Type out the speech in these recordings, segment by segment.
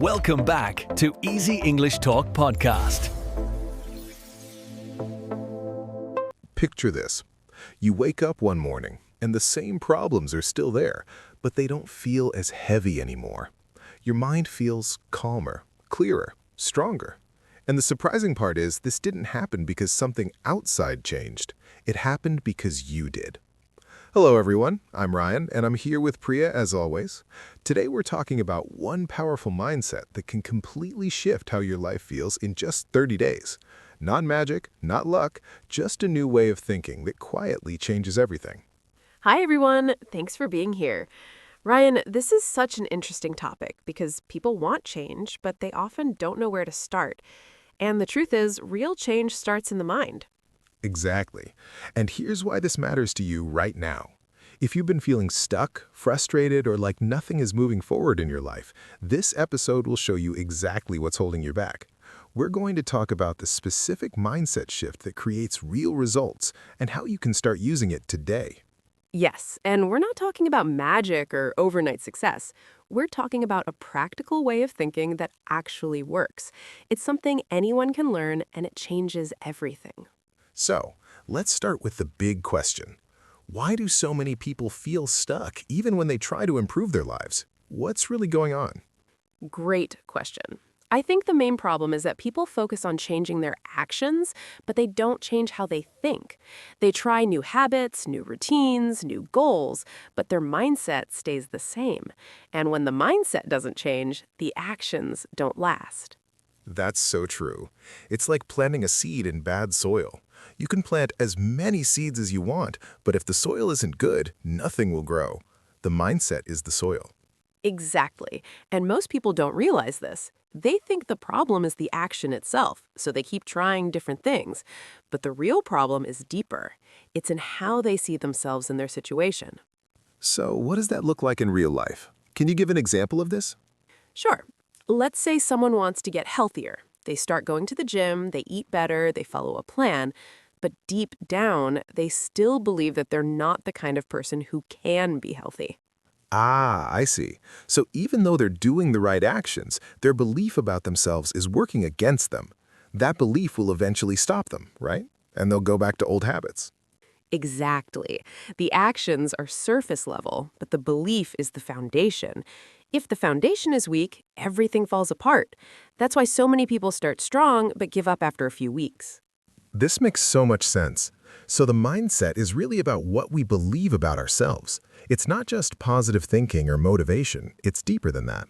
Welcome back to Easy English Talk Podcast. Picture this. You wake up one morning, and the same problems are still there, but they don't feel as heavy anymore. Your mind feels calmer, clearer, stronger. And the surprising part is, this didn't happen because something outside changed. It happened because you did. Hello everyone, I'm Ryan, and I'm here with Priya as always. Today we're talking about one powerful mindset that can completely shift how your life feels in just 30 days. Not magic, not luck, just a new way of thinking that quietly changes everything. Hi, everyone. Thanks for being here. Ryan, this is such an interesting topic because people want change, but they often don't know where to start. And the truth is, real change starts in the mind. Exactly. And here's why this matters to you right now. If you've been feeling stuck, frustrated, or like nothing is moving forward in your life, this episode will show you exactly what's holding you back. We're going to talk about the specific mindset shift that creates real results and how you can start using it today. Yes, and we're not talking about magic or overnight success. We're talking about a practical way of thinking that actually works. It's something anyone can learn, and it changes everything. So, let's start with the big question. Why do so many people feel stuck even when they try to improve their lives? What's really going on? Great question. I think the main problem is that people focus on changing their actions, but they don't change how they think. They try new habits, new routines, new goals, but their mindset stays the same. And when the mindset doesn't change, the actions don't last. That's so true. It's like planting a seed in bad soil. You can plant as many seeds as you want, but if the soil isn't good, nothing will grow. The mindset is the soil. Exactly. And most people don't realize this. They think the problem is the action itself, so they keep trying different things. But the real problem is deeper. It's in how they see themselves in their situation. So, what does that look like in real life? Can you give an example of this? Sure. Let's say someone wants to get healthier. They start going to the gym, they eat better, they follow a plan. But deep down, they still believe that they're not the kind of person who can be healthy. Ah, I see. So even though they're doing the right actions, their belief about themselves is working against them. That belief will eventually stop them, right? And they'll go back to old habits. Exactly. The actions are surface level, but the belief is the foundation. If the foundation is weak, everything falls apart. That's why so many people start strong but give up after a few weeks. This makes so much sense. So the mindset is really about what we believe about ourselves. It's not just positive thinking or motivation. It's deeper than that.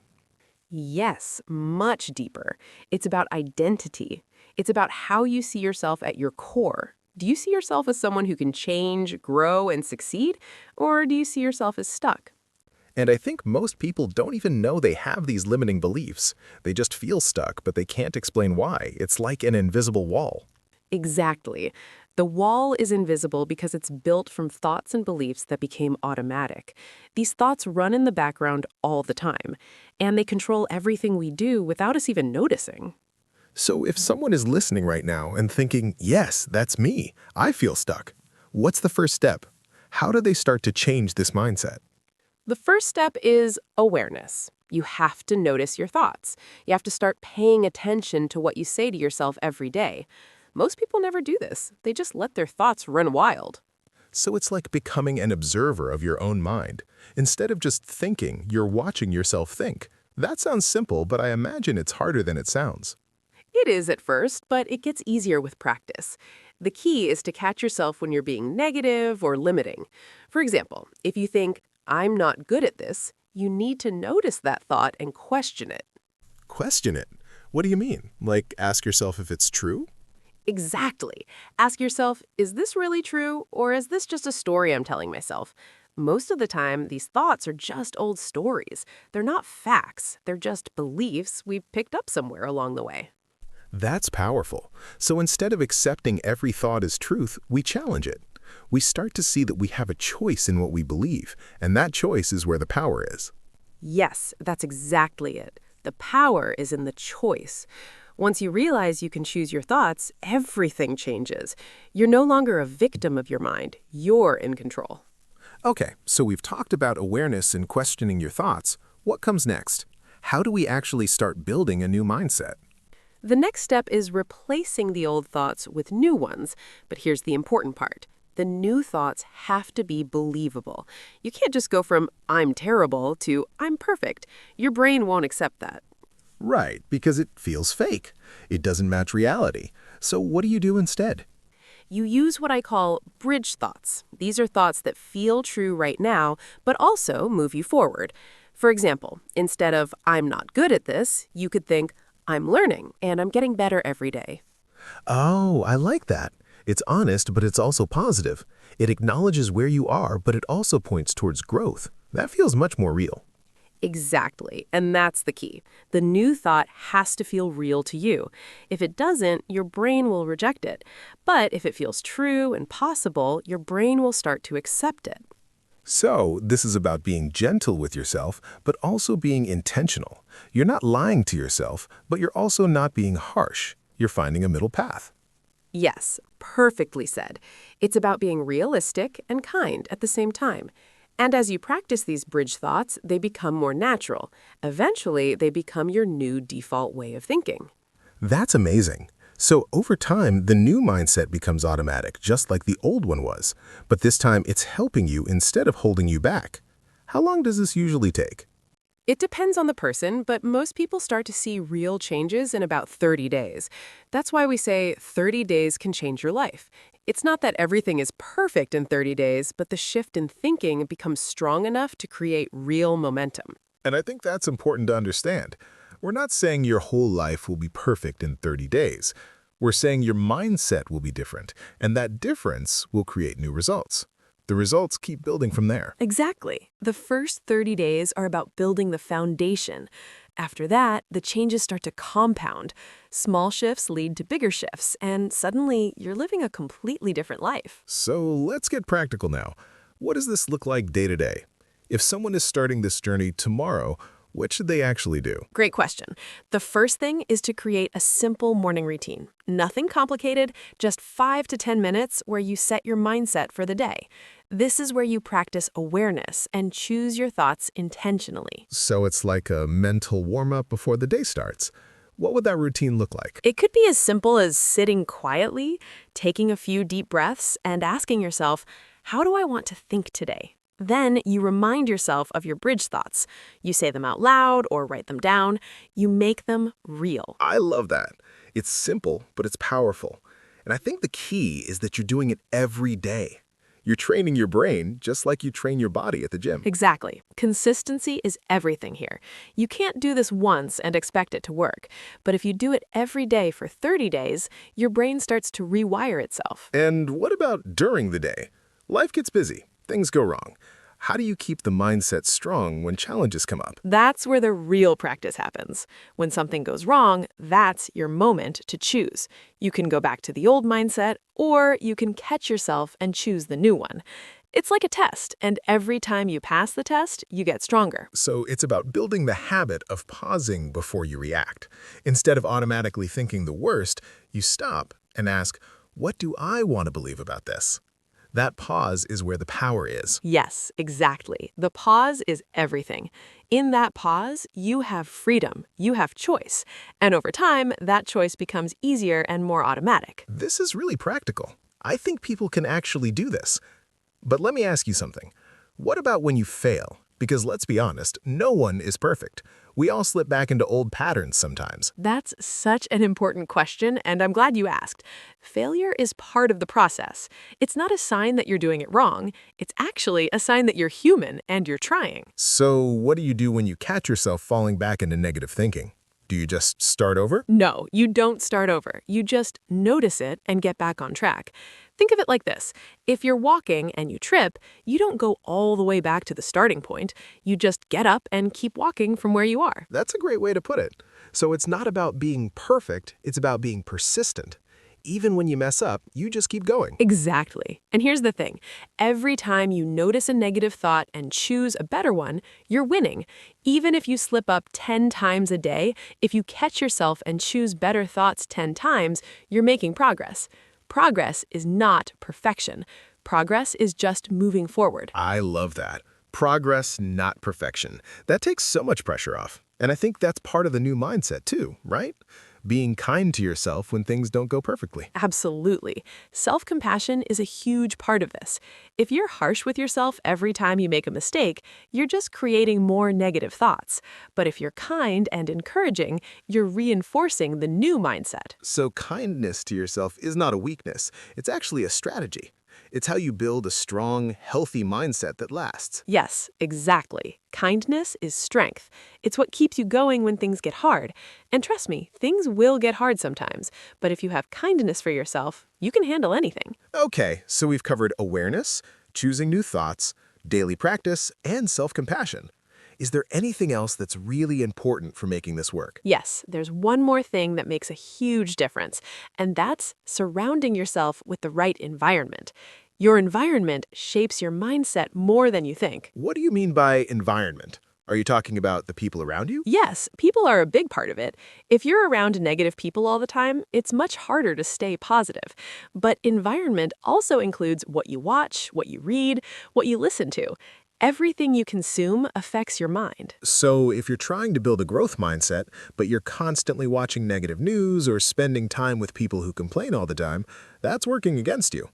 Yes, much deeper. It's about identity. It's about how you see yourself at your core. Do you see yourself as someone who can change, grow, and succeed? Or do you see yourself as stuck? And I think most people don't even know they have these limiting beliefs. They just feel stuck, but they can't explain why. It's like an invisible wall. Exactly. The wall is invisible because it's built from thoughts and beliefs that became automatic. These thoughts run in the background all the time, and they control everything we do without us even noticing. So if someone is listening right now and thinking, yes, that's me, I feel stuck, what's the first step? How do they start to change this mindset? The first step is awareness. You have to notice your thoughts. You have to start paying attention to what you say to yourself every day. Most people never do this. They just let their thoughts run wild. So it's like becoming an observer of your own mind. Instead of just thinking, you're watching yourself think. That sounds simple, but I imagine it's harder than it sounds. It is at first, but it gets easier with practice. The key is to catch yourself when you're being negative or limiting. For example, if you think, I'm not good at this, you need to notice that thought and question it. Question it? What do you mean? Like ask yourself if it's true? Exactly. Ask yourself, is this really true, or is this just a story I'm telling myself? Most of the time, these thoughts are just old stories. They're not facts. They're just beliefs we've picked up somewhere along the way. That's powerful. So instead of accepting every thought as truth, we challenge it. We start to see that we have a choice in what we believe, and that choice is where the power is. Yes, that's exactly it. The power is in the choice. Once you realize you can choose your thoughts, everything changes. You're no longer a victim of your mind. You're in control. Okay, so we've talked about awareness and questioning your thoughts. What comes next? how do we actually start building a new mindset? The next step is replacing the old thoughts with new ones. But here's the important part. The new thoughts have to be believable. You can't just go from I'm terrible to I'm perfect. Your brain won't accept that. Right, because it feels fake. It doesn't match reality. So what do you do instead? You use what I call bridge thoughts. These are thoughts that feel true right now, but also move you forward. For example, instead of I'm not good at this, you could think I'm learning and I'm getting better every day. Oh, I like that. It's honest, but it's also positive. It acknowledges where you are, but it also points towards growth. That feels much more real. Exactly, and that's the key. The new thought has to feel real to you. If it doesn't, your brain will reject it. But if it feels true and possible, your brain will start to accept it. So, this is about being gentle with yourself, but also being intentional. You're not lying to yourself, but you're also not being harsh. You're finding a middle path. Yes, perfectly said. It's about being realistic and kind at the same time. And as you practice these bridge thoughts, they become more natural. Eventually, they become your new default way of thinking. That's amazing. So over time, the new mindset becomes automatic, just like the old one was. But this time, it's helping you instead of holding you back. How long does this usually take? It depends on the person, but most people start to see real changes in about 30 days. That's why we say 30 days can change your life. It's not that everything is perfect in 30 days, but the shift in thinking becomes strong enough to create real momentum. And I think that's important to understand. We're not saying your whole life will be perfect in 30 days. We're saying your mindset will be different, and that difference will create new results. The results keep building from there. Exactly. The first 30 days are about building the foundation. After that, the changes start to compound. Small shifts lead to bigger shifts, and suddenly you're living a completely different life. So let's get practical now. What does this look like day to day? If someone is starting this journey tomorrow, what should they actually do? Great question. The first thing is to create a simple morning routine. Nothing complicated, just 5 to 10 minutes where you set your mindset for the day. This is where you practice awareness and choose your thoughts intentionally. So it's like a mental warm-up before the day starts. What would that routine look like? It could be as simple as sitting quietly, taking a few deep breaths, and asking yourself, how do I want to think today? Then you remind yourself of your bridge thoughts. You say them out loud or write them down. You make them real. I love that. It's simple, but it's powerful. And I think the key is that you're doing it every day. You're training your brain just like you train your body at the gym. Exactly. Consistency is everything here. You can't do this once and expect it to work. But if you do it every day for 30 days, your brain starts to rewire itself. And what about during the day? Life gets busy. Things go wrong. How do you keep the mindset strong when challenges come up? That's where the real practice happens. When something goes wrong, that's your moment to choose. You can go back to the old mindset, or you can catch yourself and choose the new one. It's like a test, and every time you pass the test, you get stronger. So it's about building the habit of pausing before you react. Instead of automatically thinking the worst, you stop and ask, what do I want to believe about this? That pause is where the power is. Yes, exactly. The pause is everything. In that pause, you have freedom, you have choice. And over time, that choice becomes easier and more automatic. This is really practical. I think people can actually do this. But let me ask you something. What about when you fail? Because let's be honest, no one is perfect. We all slip back into old patterns sometimes. That's such an important question, and I'm glad you asked. Failure is part of the process. It's not a sign that you're doing it wrong. It's actually a sign that you're human and you're trying. So what do you do when you catch yourself falling back into negative thinking? Do you just start over? No, you don't start over. You just notice it and get back on track. Think of it like this. If you're walking and you trip, you don't go all the way back to the starting point. You just get up and keep walking from where you are. That's a great way to put it. So it's not about being perfect, it's about being persistent. Even when you mess up, you just keep going. Exactly. And here's the thing. Every time you notice a negative thought and choose a better one, you're winning. Even if you slip up 10 times a day, if you catch yourself and choose better thoughts 10 times, you're making progress. Progress is not perfection. Progress is just moving forward. I love that. Progress, not perfection. That takes so much pressure off. And I think that's part of the new mindset too, right? Being kind to yourself when things don't go perfectly. Absolutely. Self-compassion is a huge part of this. If you're harsh with yourself every time you make a mistake, you're just creating more negative thoughts. But if you're kind and encouraging, you're reinforcing the new mindset. So kindness to yourself is not a weakness. It's actually a strategy. It's how you build a strong, healthy mindset that lasts. Yes, exactly. Kindness is strength. It's what keeps you going when things get hard. And trust me, things will get hard sometimes. But if you have kindness for yourself, you can handle anything. Okay, so we've covered awareness, choosing new thoughts, daily practice, and self-compassion. Is there anything else that's really important for making this work? Yes, there's one more thing that makes a huge difference, and that's surrounding yourself with the right environment. Your environment shapes your mindset more than you think. What do you mean by environment? Are you talking about the people around you? Yes, people are a big part of it. If you're around negative people all the time, it's much harder to stay positive. But environment also includes what you watch, what you read, what you listen to. Everything you consume affects your mind. So if you're trying to build a growth mindset, but you're constantly watching negative news or spending time with people who complain all the time, that's working against you.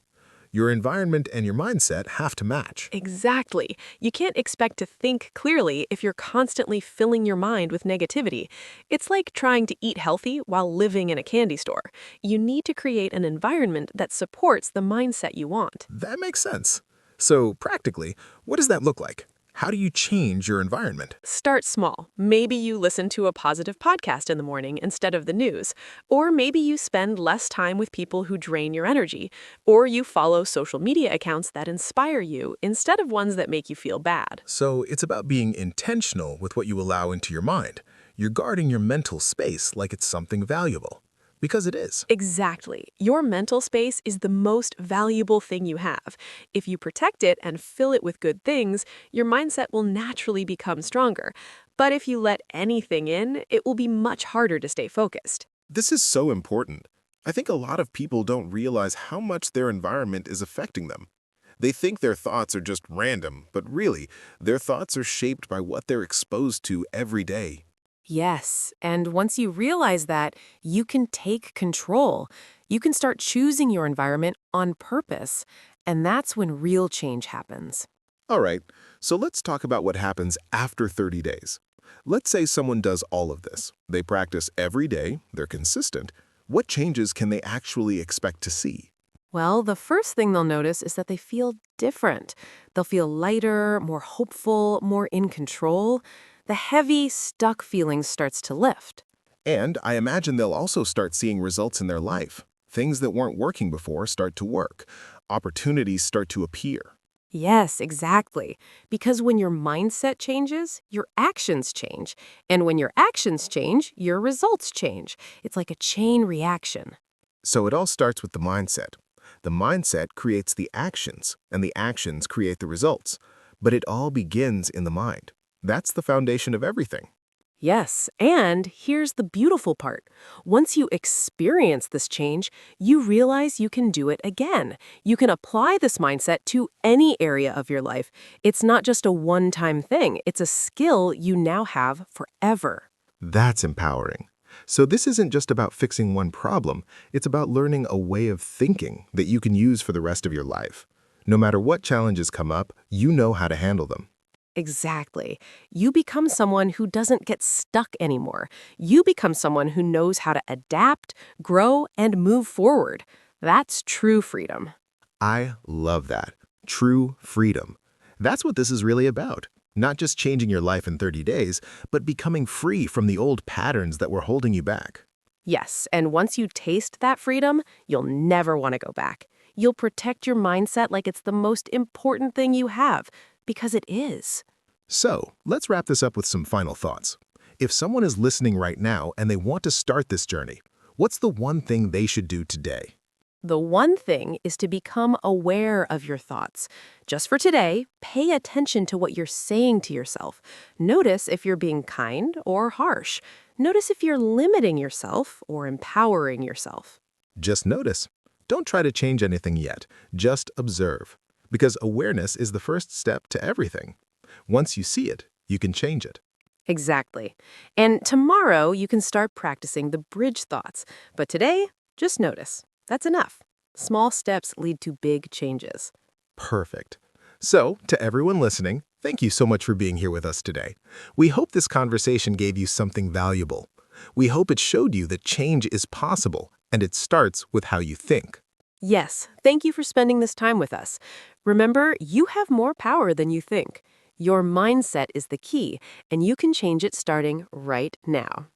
Your environment and your mindset have to match. Exactly. You can't expect to think clearly if you're constantly filling your mind with negativity. It's like trying to eat healthy while living in a candy store. You need to create an environment that supports the mindset you want. That makes sense. So practically, what does that look like? How do you change your environment? Start small. Maybe you listen to a positive podcast in the morning instead of the news. Or maybe you spend less time with people who drain your energy. Or you follow social media accounts that inspire you instead of ones that make you feel bad. So it's about being intentional with what you allow into your mind. You're guarding your mental space like it's something valuable. Because it is. Exactly. Your mental space is the most valuable thing you have. If you protect it and fill it with good things, your mindset will naturally become stronger. But if you let anything in, it will be much harder to stay focused. This is so important. I think a lot of people don't realize how much their environment is affecting them. They think their thoughts are just random, but really, their thoughts are shaped by what they're exposed to every day. Yes, and once you realize that, you can take control. You can start choosing your environment on purpose, and that's when real change happens. All right, so let's talk about what happens after 30 days. Let's say someone does all of this. They practice every day, they're consistent. What changes can they actually expect to see? Well, the first thing they'll notice is that they feel different. They'll feel lighter, more hopeful, more in control. The heavy, stuck feeling starts to lift. And I imagine they'll also start seeing results in their life. Things that weren't working before start to work. Opportunities start to appear. Yes, exactly. Because when your mindset changes, your actions change. And when your actions change, your results change. It's like a chain reaction. So it all starts with the mindset. The mindset creates the actions, and the actions create the results. But it all begins in the mind. That's the foundation of everything. Yes, and here's the beautiful part. Once you experience this change, you realize you can do it again. You can apply this mindset to any area of your life. It's not just a one-time thing. It's a skill you now have forever. That's empowering. So this isn't just about fixing one problem. It's about learning a way of thinking that you can use for the rest of your life. No matter what challenges come up, you know how to handle them. Exactly. You become someone who doesn't get stuck anymore. You become someone who knows how to adapt, grow, and move forward. That's true freedom. I love that. True freedom. That's what this is really about. Not just changing your life in 30 days, but becoming free from the old patterns that were holding you back. Yes, and once you taste that freedom, you'll never want to go back. You'll protect your mindset like it's the most important thing you have, because it is. So, let's wrap this up with some final thoughts. If someone is listening right now and they want to start this journey, what's the one thing they should do today? The one thing is to become aware of your thoughts. Just for today, pay attention to what you're saying to yourself. Notice if you're being kind or harsh. Notice if you're limiting yourself or empowering yourself. Just notice. Don't try to change anything yet. Just observe. Because awareness is the first step to everything. Once you see it, you can change it. Exactly. And tomorrow you can start practicing the bridge thoughts. But today, just notice. That's enough. Small steps lead to big changes. Perfect. So, to everyone listening, thank you so much for being here with us today. We hope this conversation gave you something valuable. We hope it showed you that change is possible, and it starts with how you think. Yes, thank you for spending this time with us. Remember, you have more power than you think. Your mindset is the key, and you can change it starting right now.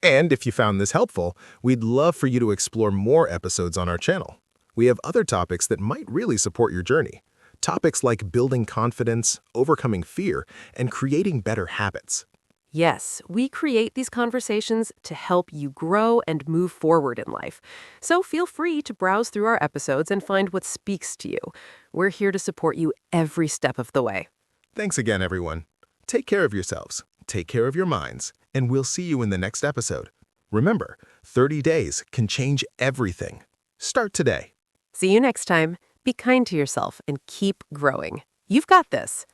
And if you found this helpful, we'd love for you to explore more episodes on our channel. We have other topics that might really support your journey. Topics like building confidence, overcoming fear, and creating better habits. Yes, we create these conversations to help you grow and move forward in life. So feel free to browse through our episodes and find what speaks to you. We're here to support you every step of the way. Thanks again, everyone. Take care of yourselves, take care of your minds, and we'll see you in the next episode. Remember, 30 days can change everything. Start today. See you next time. Be kind to yourself and keep growing. You've got this.